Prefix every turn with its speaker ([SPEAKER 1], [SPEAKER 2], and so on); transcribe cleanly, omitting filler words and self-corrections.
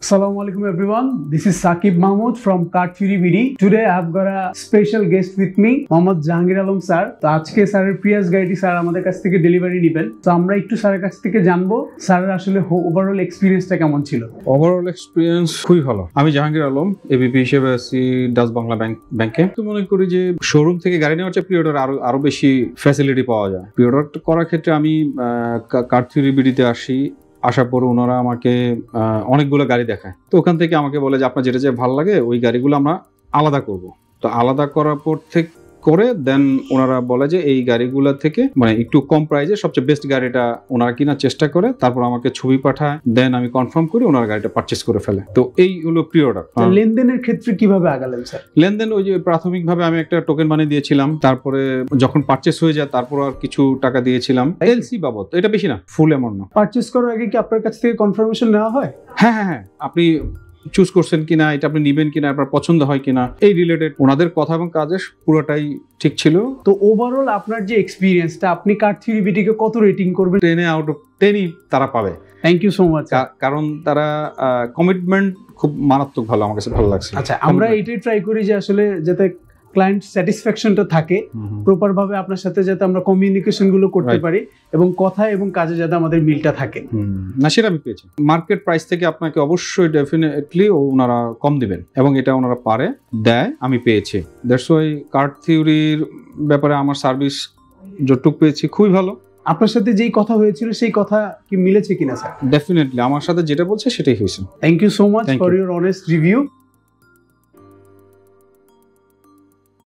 [SPEAKER 1] Assalamualaikum everyone. This is Saqib Mahmood from Cart Fury BD. Today I have got a special guest with me, Mohammad Jahangir Alam sir. তো আজকে স্যারের Prius গাড়িটি sir আমাদের কাছ থেকে delivery নেবেন। তো আমরা একটু স্যারের কাছ থেকে জানবো স্যারের আসলে ওভারঅল এক্সপেরিয়েন্সটা কেমন ছিল।
[SPEAKER 2] ওভারঅল এক্সপেরিয়েন্স খুবই ভালো। আমি জাহাঙ্গীর আলম, এবিপি হিসেবে আছি ডাচ বাংলা ব্যাংকে। তো মনে করি যে শোরুম থেকে গাড়ি নেওয়ার চেয়ে প্রিঅর্ডার আরো বেশি ফ্যাসিলিটি পাওয়া যায়। প্রিঅর্ডার করার ক্ষেত্রে আমি কার্ট থিওরি বিডিতে আসার পর ওনারা আমাকে অনেকগুলো গাড়ি দেখায়। তো ওখান থেকে আমাকে বলে যে আপনার যেটা যে ভালো লাগে ওই গাড়িগুলো আমরা আলাদা করব। তো আলাদা করার পর থেকে দেন ওনারা বলে যে এই গাড়িগুলো থেকে মানে একটু কম প্রাইসে সবচেয়ে বেস্ট গাড়িটা ওনারা কেনার চেষ্টা করে, তারপর আমাকে ছবি পাঠায়, দেন আমি কনফার্ম করি ওনার গাড়িটা পারচেস করে ফেলে। তো এই হলো প্রি অর্ডার।
[SPEAKER 1] লেনদেনের ক্ষেত্রে কিভাবে আগালেন স্যার?
[SPEAKER 2] লেনদেন ওই যে প্রাথমিকভাবে আমি একটা টোকেন বানিয়ে দিয়েছিলাম, তারপরে যখন পারচেস হয়ে যায় তারপর আর কিছু টাকা দিয়েছিলাম এলসি বাবদ। এটা বেশি না, ফুল অ্যামাউন্ট না।
[SPEAKER 1] পারচেস করার আগে কি আপনার কাছ থেকে কনফার্মেশন নেওয়া হয়?
[SPEAKER 2] হ্যাঁ, আপনি চুজ করছেন কিনা, এটা আপনি নিবেন কিনা, আপনার পছন্দ হয় কিনা, এই রিলেটেড ওনাদের কথা এবং কাজের পুরোটাই ঠিক ছিল।
[SPEAKER 1] তো ওভারঅল আপনার যে এক্সপিরিয়েন্সটা, আপনি কার্ট থিওরি বিডিকে কত রেটিং করবেন?
[SPEAKER 2] 10 আউট অফ 10ই তারা পাবে।
[SPEAKER 1] Thank you so much.
[SPEAKER 2] কারণ তারা কমিটমেন্ট খুব মারাত্মক ভালো, আমার কাছে ভালো লাগছে।
[SPEAKER 1] আচ্ছা, আমরা এটাই ট্রাই করি যে আসলে যাতে ক্লায়েন্ট স্যাটিসফ্যাকশনটা থাকে, প্রপার ভাবে আপনার সাথে যাতে আমরা কমিউনিকেশন গুলো করতে পারি এবং কথা এবং কাজে যাতে আমাদের মিলটা থাকে।
[SPEAKER 2] না, সেটা আমি পেয়েছি। মার্কেট প্রাইস থেকে আপনাকে অবশ্যই ডেফিনেটলি ওনারা কম দিবেন এবং এটা ওনারা দেয়, আমি পেয়েছি। দ্যাটস ওয়াই কার্ট থিওরির ব্যাপারে আমার সার্ভিস যতটুকু পেয়েছি খুবই ভালো।
[SPEAKER 1] আপনার সাথে যেই কথা হয়েছিল সেই কথা কি মিলেছে কিনা স্যার?
[SPEAKER 2] ডেফিনেটলি আমার সাথে যেটা বলছে সেটাই হয়েছে।
[SPEAKER 1] Thank you so much for your honest review.